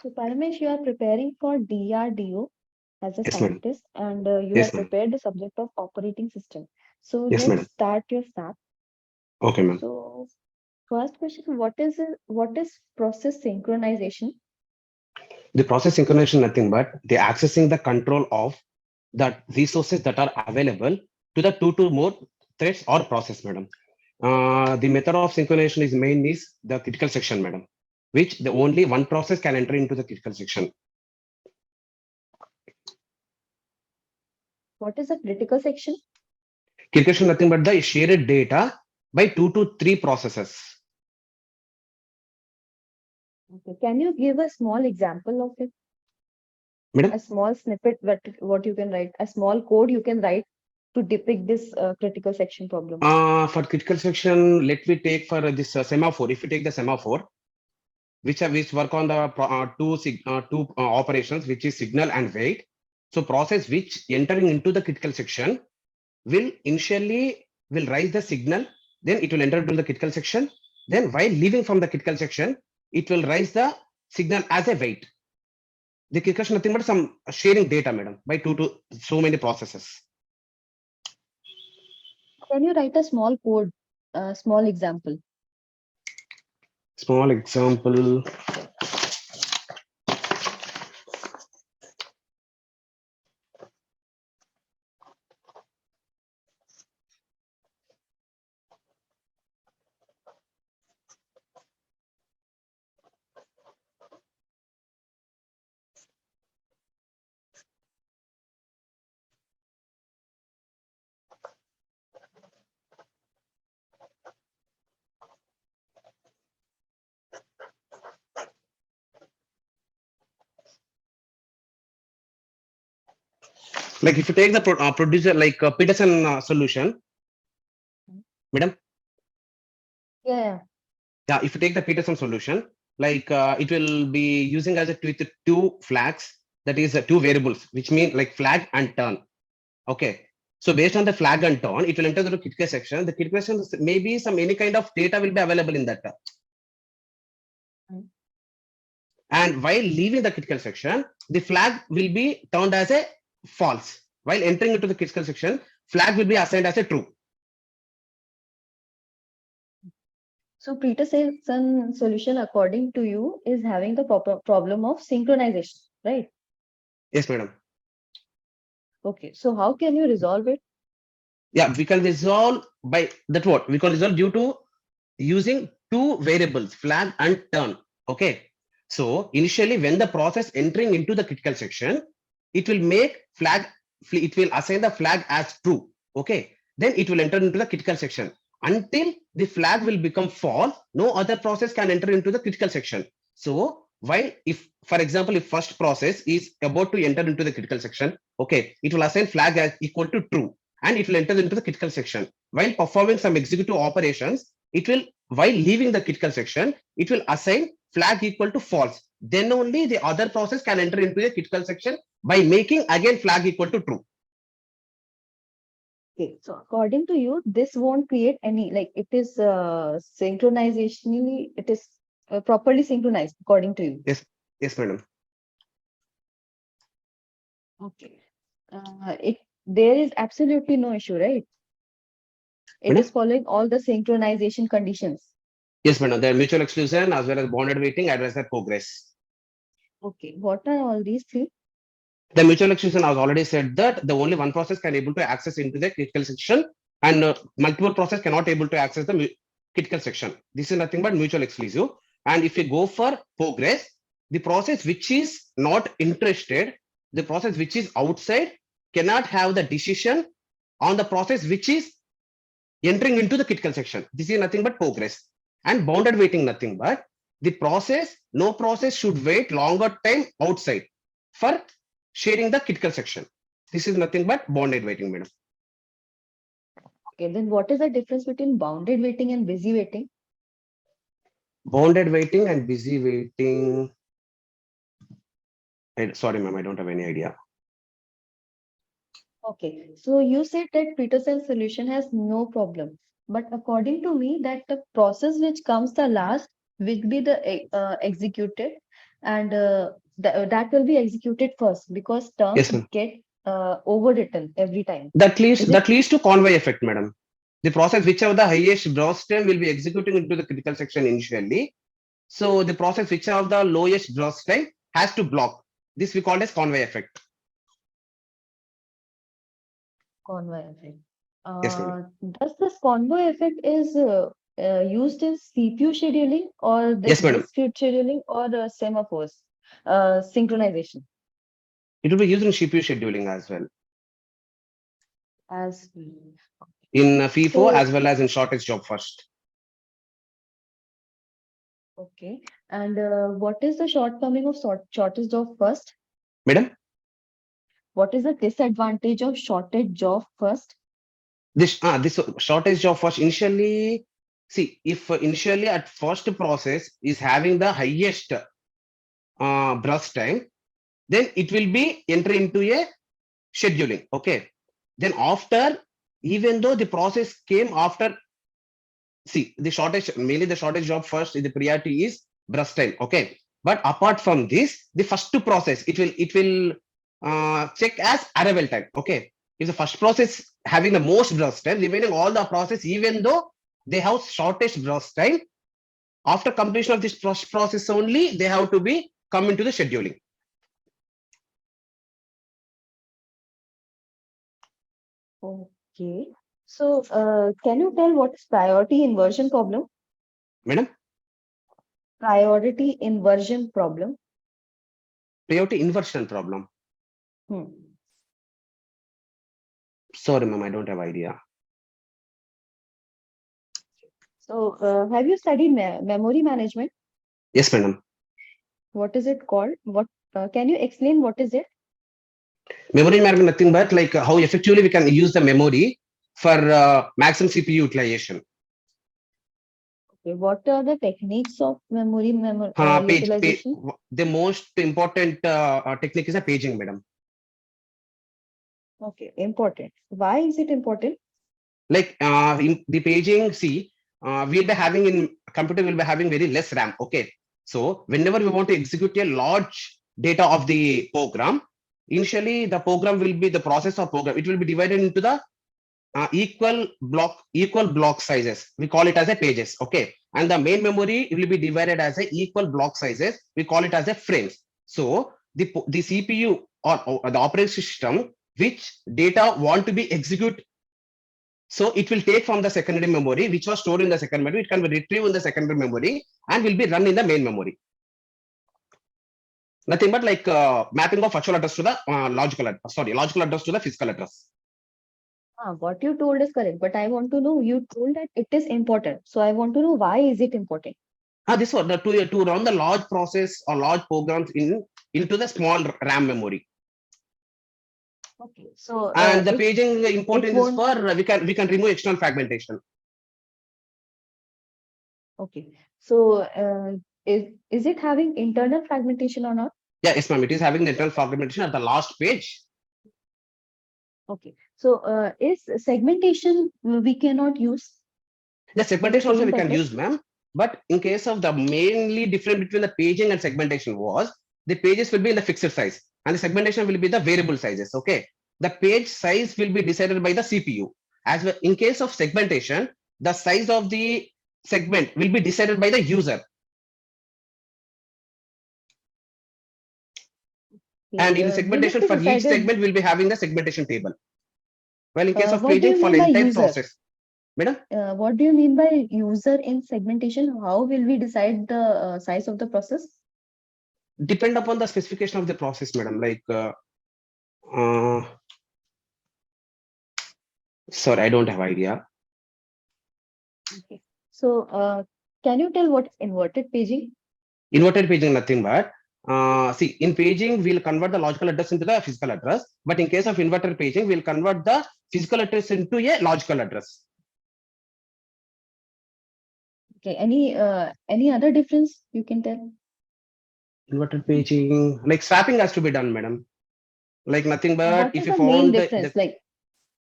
So, Paramesh, you are preparing for DRDO as a Yes, madam. scientist, and you Yes, have ma'am. prepared the subject of operating system. So, Yes, let's madam. start your SAP. Okay, ma'am. So, first question, what is process synchronization? The process synchronization nothing but the accessing the control of the resources that are available to the two to more threads or process, madam. The method of synchronization is main is the critical section, madam, which the only one process can enter into the critical section. What is a critical section? Critical section nothing but the shared data by two to three processes. Okay. Can you give a small example of it? Madam, A small snippet, what you can write, a small code you can write to depict this critical section problem. for critical section, let me take for this semaphore. If you take the semaphore, which work on the two operations, which is signal and wait. So process which entering into the critical section will initially will raise the signal, then it will enter into the critical section. Then while leaving from the critical section, it will raise the signal as a wait. The critical section nothing but some sharing data, madam, by two to so many processes. Can you write a small code, small example? Small example. Like if you take the producer like Peterson solution, madam. Yeah. Yeah, if you take the Peterson solution, like it will be using as a two flags, that is two variables, which mean like flag and turn. Okay. So based on the flag and turn, it will enter the critical section. The critical section maybe some any kind of data will be available in that. And while leaving the critical section, the flag will be turned as a false. While entering into the critical section, flag will be assigned as a true. So Peterson solution, according to you, is having the proper problem of synchronization, right? Yes, madam. Okay. So how can you resolve it? Yeah, we can resolve by that what we can resolve due to using two variables, flag and turn. Okay. So initially, when the process entering into the critical section, it will make flag, it will assign the flag as true. Okay. Then it will enter into the critical section. Until the flag will become false, no other process can enter into the critical section. So while if, for example, if first process is about to enter into the critical section, okay, it will assign flag as equal to true and it will enter into the critical section. While performing some executive operations, it will, while leaving the critical section, it will assign flag equal to false. Then only the other process can enter into the critical section by making again flag equal to true. Okay. So according to you, this won't create any, like it is synchronizationally, it is properly synchronized according to you. Yes, yes, madam. Okay. There is absolutely no issue, right? It Madam? is following all the synchronization conditions. Yes, madam. There are mutual exclusion as well as bounded waiting as well as progress. Okay. What are all these three? The mutual exclusion, I was already said that the only one process can able to access into the critical section and multiple process cannot able to access the critical section. This is nothing but mutual exclusive. And if you go for progress, the process which is not interested, the process which is outside cannot have the decision on the process which is entering into the critical section. This is nothing but progress. And bounded waiting nothing but the process, no process should wait longer time outside for sharing the critical section. This is nothing but bounded waiting, madam. Okay. Then what is the difference between bounded waiting and busy waiting? Bounded waiting and busy waiting. Sorry, ma'am, I don't have any idea. Okay. So you said that Peterson solution has no problem. But according to me, that the process which comes the last will be the executed, and that will be executed first because terms Yes, ma'am. get overwritten every time. That leads Is it? to convoy effect, madam. The process whichever the highest gross time will be executing into the critical section initially. So the process which have the lowest gross time has to block. This we call as convoy effect. Convoy effect. Yes, madam. Does this convoy effect is used in CPU scheduling or Yes, madam. discrete scheduling or semaphores synchronization It will be used in CPU scheduling as well. as In FIFO so as well as in shortest job first. okay. And what is the shortcoming of shortest job first? Madam, What is the disadvantage of shortest job first? this shortest job first initially. See, if initially at first process is having the highest burst time, then it will be enter into a scheduling. Okay. Then after, even though the process came after, see the shortage, mainly the shortage job first, the priority is burst time. Okay. But apart from this, the first process, it will check as arrival time. Okay. If the first process having the most burst time, remaining all the process, even though they have shortest burst time, after completion of this process only, they have to be come into the scheduling. Okay. So, can you tell what is priority inversion problem? Madam, Priority inversion problem. priority inversion problem. Hmm. Sorry, ma'am, I don't have idea. So, have you studied memory management? Yes, madam. What is it called? What can you explain what is it? Memory management nothing but like how effectively we can use the memory for maximum CPU utilization. Okay, what are the techniques of memory Page, utilization? the most important technique is a paging, madam. Okay, important. Why is it important? Like in the paging, see, we'll be having in computer, we'll be having very less RAM. Okay. So whenever we want to execute a large data of the program, initially the program will be the process of program. It will be divided into the equal block sizes. We call it as a pages. Okay. And the main memory will be divided as a equal block sizes. We call it as a frames. So the CPU or the operating system, which data want to be executed, so it will take from the secondary memory, which was stored in the secondary memory. It can be retrieved in the secondary memory and will be run in the main memory. Nothing but like mapping of virtual address to the logical address to the physical address. What you told is correct, but I want to know, you told that it is important. So I want to know why is it important? This one to run the large process or large programs into the small RAM memory. Okay, so And the paging importance is won't. for we can remove external fragmentation. Okay, so is it having internal fragmentation or not? Yeah, yes, ma'am. It is having the internal fragmentation at the last page. Okay, so is segmentation we cannot use? The segmentation also Same we can purpose? use, ma'am. But in case of the mainly difference between the paging and segmentation was the pages will be in the fixed size and the segmentation will be the variable sizes. Okay. The page size will be decided by the CPU. As well, in case of segmentation, the size of the segment will be decided by the user. And in Will it segmentation be for each decided? segment, we'll be having the segmentation table. Well, in case of What do paging you for mean by entire user? process, madam. What do you mean by user in segmentation? How will we decide the size of the process? Depend upon the specification of the process, madam. Like, uh, sorry, I don't have idea. Okay. So, can you tell what is inverted paging? Inverted paging, nothing but see, in paging, we'll convert the logical address into the physical address. But in case of inverted paging, we'll convert the physical address into a logical address. Okay. Any other difference you can tell? Inverted paging, like swapping has to be done, madam. Like nothing but What if is you the main found difference? Like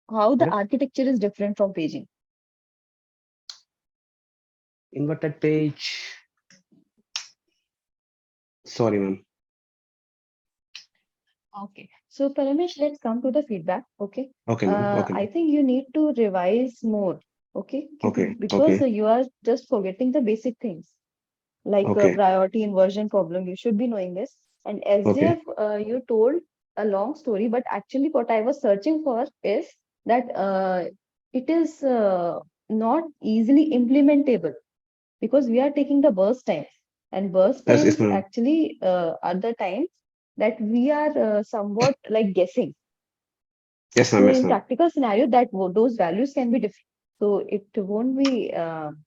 how the madam, architecture is different from paging? inverted page. Sorry, ma'am. Okay. So Paramesh, let's come to the feedback. Okay. Okay, ma'am. Okay, I ma'am. think you need to revise more. Okay. Okay, Because okay, you are just forgetting the basic things like okay, priority inversion problem. You should be knowing this. And okay. SDF, you told a long story, but actually what I was searching for is that it is not easily implementable because we are taking the burst times, and burst Yes, yes, times ma'am. actually are the times that we are somewhat like guessing. Yes, So ma'am. Yes, in ma'am. practical scenario, those values can be different. So it won't be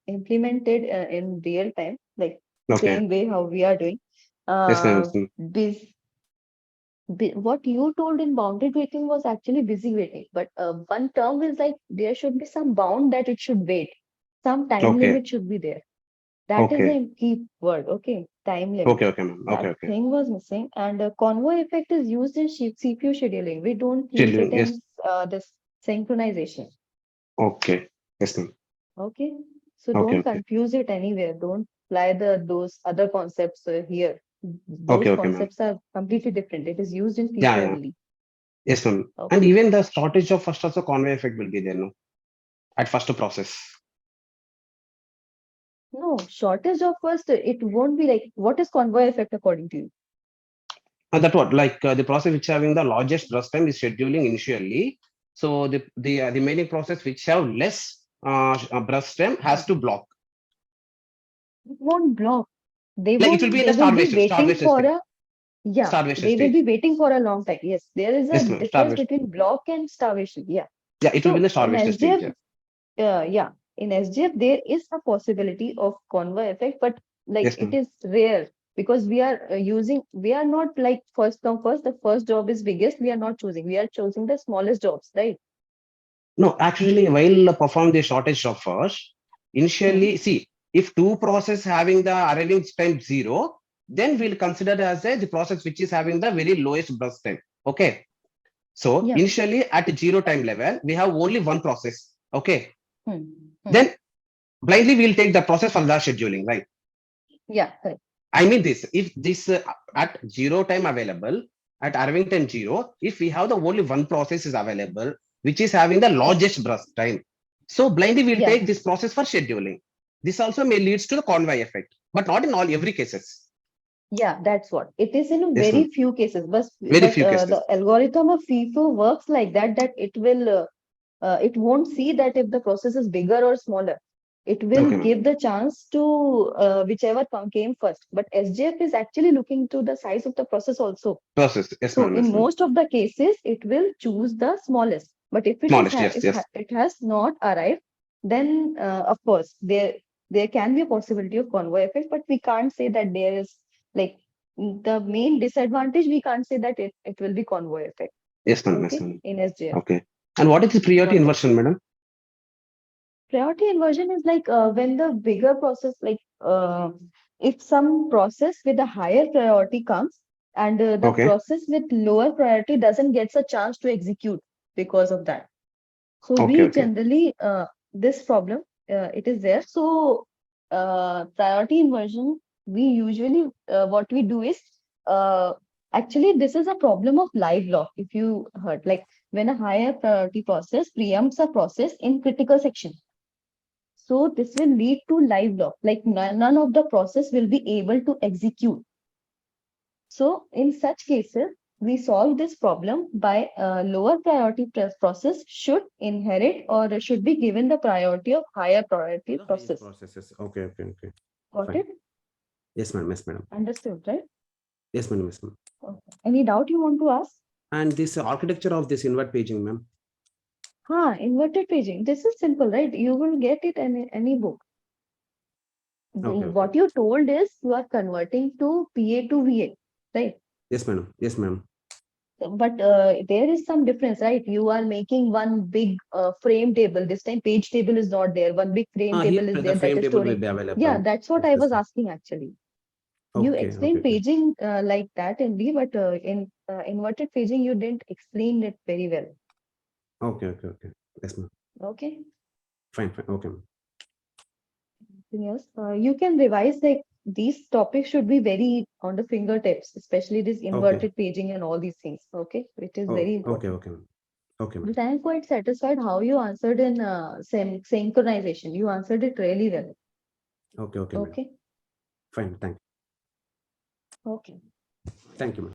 implemented in real time, like Okay. same way how we are doing. Yes, ma'am. Uh, Yes, ma'am. what you told in bounded waiting was actually busy waiting, but one term is like there should be some bound that it should wait. Some time Okay. limit should be there. That is Okay. the key word, okay? Time limit. Okay. Okay, ma'am. Okay. That Okay. thing was missing. And convoy effect is used in CPU scheduling. We don't use it Scheduling. Yes. in this synchronization. Okay. Yes, ma'am. Okay. So Okay. don't Okay. confuse it anywhere. Don't apply those other concepts here. Okay. Those Okay, ma'am. concepts are completely different. It is used in Yeah. FIFA Yeah. only. Yes, ma'am. And Okay. even the shortage of first also convey effect will be there, no? At first process. No, shortage of first, it won't be like what is convoy effect according to you? That what like the process which having the largest burst time is scheduling initially. So the remaining process which have less burst time has to block. It won't block. They Like it will won't, be in they the will be waiting starvation for state. a, yeah, Starvation they will state. be waiting for a long time. Yes, there is a Yes, ma'am. difference Starvation. between block and starvation. Yeah. Yeah, it will be in the So in starvation stage. SGF, Yeah. yeah, in SGF, there is a possibility of convoy effect, but like Yes, it ma'am. is rare because we are not like first come first, the first job is biggest, we are not choosing, we are choosing the smallest jobs, right? No, actually, while perform the shortage job first, Hmm. initially, see, if two process having the arriving time 0, then we'll consider as the process which is having the very lowest burst time. Okay. So Yeah. initially at 0 time level, we have only one process. Okay. Hmm. Hmm. Then blindly we'll take the process for the scheduling, right? Yeah, correct. I mean this, if this at 0 time available, at arriving time 0, if we have the only one process is available, which is having the Yeah. largest burst time. So blindly we'll Yeah. take this process for scheduling. This also may leads to the convoy effect, but not in all every cases. Yeah, that's what. It is in Yes, ma'am. very few cases, Very but few cases. the algorithm of FIFO works like that, that it won't see that if the process is bigger or smaller. It will Okay, ma'am. give the chance to whichever came first. But SGF is actually looking to the size of the process also. Process. Yes, So ma'am. in Yes, ma'am. most of the cases, it will choose the smallest. But if it is Smallest. Yes, yes. it has not arrived, then of course there can be a possibility of convoy effect, but we can't say that there is like the main disadvantage. We can't say that it will be convoy effect. Yes, ma'am. Yes, Okay, ma'am. in SGF. Okay. And what is the priority Got it. inversion, madam? Priority inversion is like when the bigger process, like if some process with a higher priority comes and the Okay. process with lower priority doesn't get a chance to execute because of that. So Okay. we Okay. generally, this problem, it is there. So priority inversion, we usually, what we do is, actually this is a problem of live lock. If you heard, like when a higher priority process preempts a process in critical section. So this will lead to live lock, like none of the process will be able to execute. So in such cases, we solve this problem by lower priority process should inherit or should be given the priority of higher priority The higher process. processes. Okay. Okay. Okay. Got Fine. it? Yes, ma'am. Yes, madam. Understood, right? Yes, madam. Yes, ma'am. Okay. Any doubt you want to ask? And this architecture of this invert paging, ma'am. Inverted paging. This is simple, right? You will get it in any book. Okay. Okay. What you told is you are converting to PA to VA, right? Yes, madam. Yes, ma'am. But there is some difference, right? You are making one big frame table. This time page table is not there. One big frame Here table is the there that frame is table will storing. be Yeah, available. that's what Yes, I yes, was ma'am. asking actually. You Okay. Okay. explained Okay. paging like that in B, but in inverted paging, you didn't explain it very well. Okay. Okay. Okay. Yes, ma'am. Okay. Fine. Fine. Okay, ma'am. Anything else? You can revise like these topics should be very on the fingertips, especially this inverted paging and all these things. Okay, it is very Okay, important. okay, ma'am. Okay, ma'am. But I am quite satisfied how you answered in synchronization. You answered it really well. Okay, madam. Okay, Fine, okay. thank you, madam.